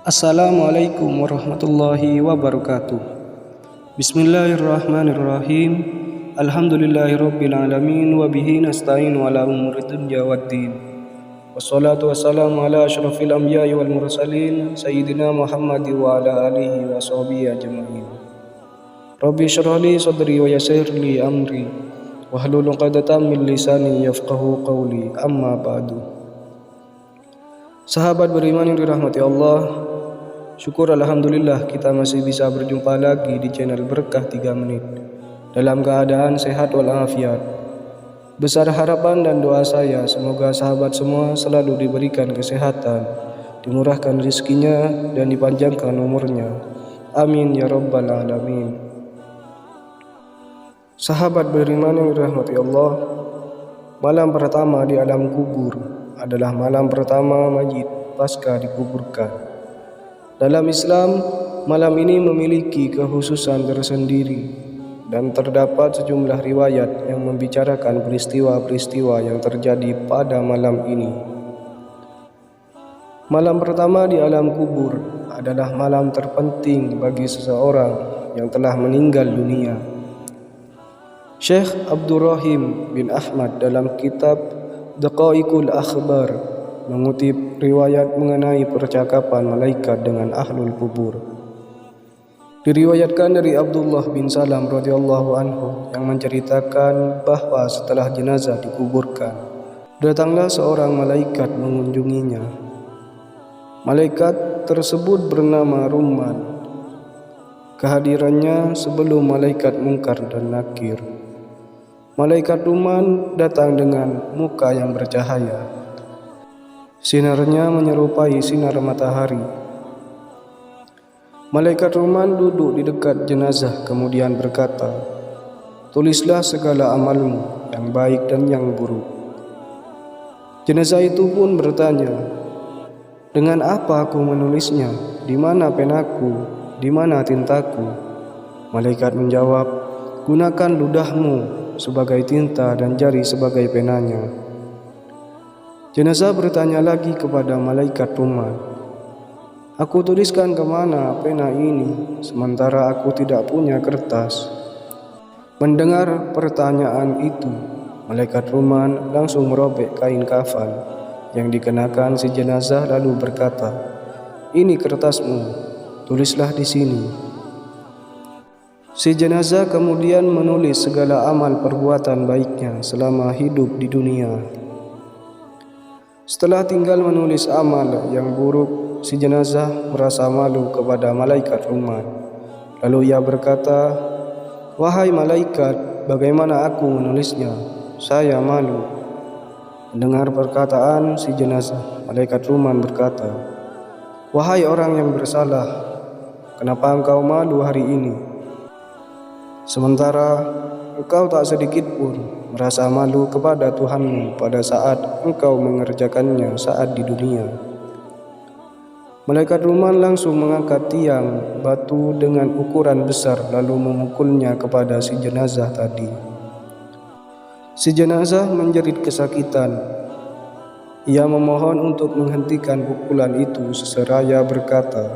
Assalamualaikum warahmatullahi wabarakatuh. Bismillahirrahmanirrahim. Alhamdulillahirabbil alamin wa bihi nasta'inu ala umuri dunya waddin. Wassalatu wassalamu ala asyrafil anbiya'i wal mursalin sayyidina Muhammad wa ala alihi wa sahbihi ajma'in. Rabbi shrah li sadri wa yassir li amri wahlul 'uqdatam min lisani yafqahu qawli. Amma ba'du. Sahabat beriman yang dirahmati Allah, syukur alhamdulillah kita masih bisa berjumpa lagi di channel Berkah 3 Menit dalam keadaan sehat walafiat. Besar harapan dan doa saya semoga sahabat semua selalu diberikan kesehatan, dimurahkan rezekinya dan dipanjangkan umurnya. Amin ya rabbal alamin. Sahabat beriman yang dirahmati Allah, malam pertama di alam kubur adalah malam pertama mayit pasca dikuburkan. Dalam Islam, malam ini memiliki kekhususan tersendiri dan terdapat sejumlah riwayat yang membicarakan peristiwa-peristiwa yang terjadi pada malam ini. Malam pertama di alam kubur adalah malam terpenting bagi seseorang yang telah meninggal dunia. Syekh Abdurrahim bin Ahmad dalam kitab Daqaiqul Akhbar mengutip riwayat mengenai percakapan malaikat dengan ahlul kubur. Diriwayatkan dari Abdullah bin Salam radhiyallahu anhu yang menceritakan bahwa setelah jenazah dikuburkan, datanglah seorang malaikat mengunjunginya. Malaikat tersebut bernama Rumman. Kehadirannya sebelum malaikat Munkar dan Nakir. Malaikat Rumman datang dengan muka yang bercahaya. Sinarnya menyerupai sinar matahari. Malaikat Rumman duduk di dekat jenazah kemudian berkata, "Tulislah segala amalmu yang baik dan yang buruk." Jenazah itu pun bertanya, "Dengan apa aku menulisnya? Di mana penaku? Di mana tintaku?" Malaikat menjawab, "Gunakan ludahmu sebagai tinta dan jari sebagai penanya." Jenazah bertanya lagi kepada malaikat Rumman, "Aku tuliskan kemana pena ini, sementara aku tidak punya kertas?" Mendengar pertanyaan itu, malaikat Rumman langsung merobek kain kafan yang dikenakan si jenazah lalu berkata, "Ini kertasmu, tulislah di sini." Si jenazah kemudian menulis segala amal perbuatan baiknya selama hidup di dunia. Setelah tinggal menulis amal yang buruk, si jenazah merasa malu kepada malaikat Rumman. Lalu ia berkata, "Wahai malaikat, bagaimana aku menulisnya? Saya malu." Mendengar perkataan si jenazah, malaikat Rumman berkata, "Wahai orang yang bersalah, kenapa engkau malu hari ini? Sementara engkau tak sedikit pun merasa malu kepada Tuhanmu pada saat engkau mengerjakannya saat di dunia." Malaikat Rumman langsung mengangkat tiang batu dengan ukuran besar lalu memukulnya kepada si jenazah tadi. Si jenazah menjerit kesakitan. Ia memohon untuk menghentikan pukulan itu seraya berkata,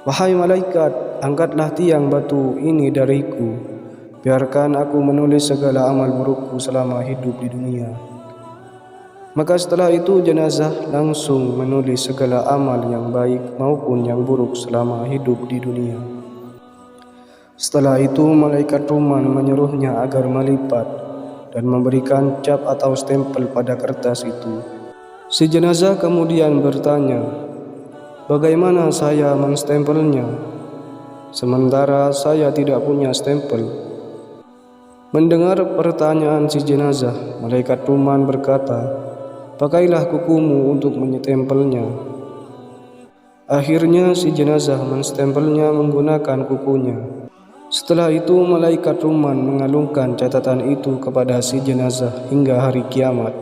"Wahai malaikat, angkatlah tiang batu ini dariku. Biarkan aku menulis segala amal burukku selama hidup di dunia." Maka setelah itu jenazah langsung menulis segala amal yang baik maupun yang buruk selama hidup di dunia. Setelah itu malaikat Rumman menyuruhnya agar melipat dan memberikan cap atau stempel pada kertas itu. Si jenazah kemudian bertanya, "Bagaimana saya menstempelnya? Sementara saya tidak punya stempel." Mendengar pertanyaan si jenazah, malaikat Rumman berkata, "Pakailah kukumu untuk menyetempelnya." Akhirnya si jenazah menstempelnya menggunakan kukunya. Setelah itu malaikat Rumman mengalungkan catatan itu kepada si jenazah hingga hari kiamat.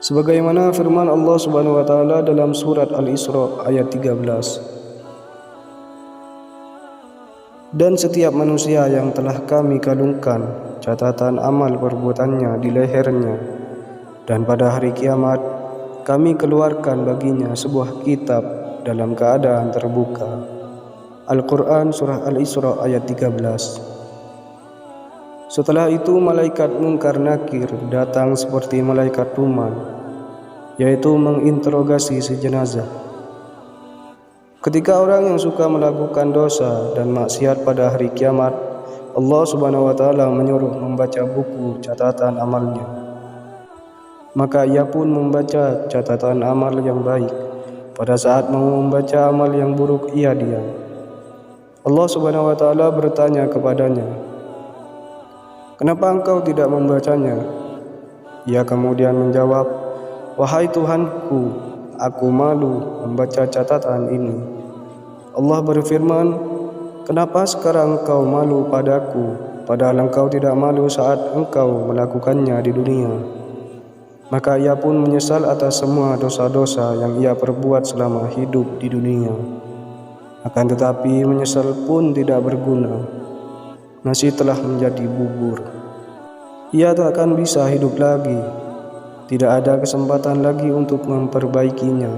Sebagaimana firman Allah Subhanahu wa taala dalam surat Al-Isra ayat 13. "Dan setiap manusia yang telah kami kalungkan catatan amal perbuatannya di lehernya, dan pada hari kiamat kami keluarkan baginya sebuah kitab dalam keadaan terbuka. Al-Quran Surah Al-Isra ayat 13. Setelah itu malaikat Munkar Nakir datang seperti malaikat Tuman, yaitu menginterogasi si jenazah. Ketika orang yang suka melakukan dosa dan maksiat pada hari kiamat, Allah Subhanahu wa Ta'ala menyuruh membaca buku catatan amalnya. Maka ia pun membaca catatan amal yang baik. Pada saat mau membaca amal yang buruk, ia diam. Allah Subhanahu wa Ta'ala bertanya kepadanya, "Kenapa engkau tidak membacanya?" Ia kemudian menjawab, "Wahai Tuhanku, aku malu membaca catatan ini." Allah berfirman, "Kenapa sekarang engkau malu padaku, padahal engkau tidak malu saat engkau melakukannya di dunia?" Maka ia pun menyesal atas semua dosa-dosa yang ia perbuat selama hidup di dunia. Akan tetapi menyesal pun tidak berguna, nasi telah menjadi bubur. Ia tak akan bisa hidup lagi, tidak ada kesempatan lagi untuk memperbaikinya.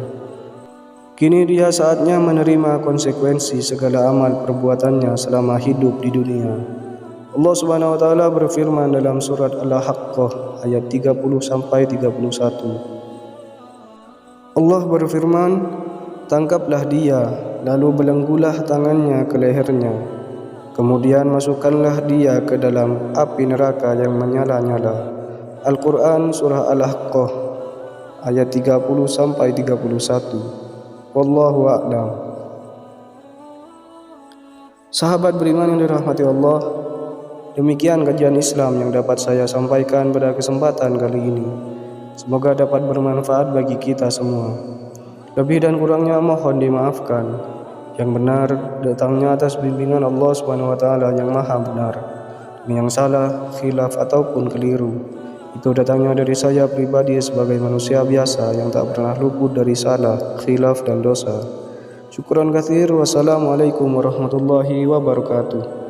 Kini dia saatnya menerima konsekuensi segala amal perbuatannya selama hidup di dunia. Allah Subhanahu wa Ta'ala berfirman dalam surat Al-Haqqah ayat 30-31. Allah berfirman, "Tangkaplah dia, lalu belenggulah tangannya ke lehernya. Kemudian masukkanlah dia ke dalam api neraka yang menyala-nyala." Al-Quran Surah Al-Haqqah ayat 30-31. Wallahu a'lam. Sahabat beriman yang dirahmati Allah, demikian kajian Islam yang dapat saya sampaikan pada kesempatan kali ini. Semoga dapat bermanfaat bagi kita semua. Lebih dan kurangnya mohon dimaafkan. Yang benar datangnya atas bimbingan Allah Subhanahu wa Ta'ala yang Maha benar. Dan yang salah, khilaf ataupun keliru, itu datangnya dari saya pribadi sebagai manusia biasa yang tak pernah luput dari salah, khilaf dan dosa. Syukran katsir. Wassalamualaikum warahmatullahi wabarakatuh.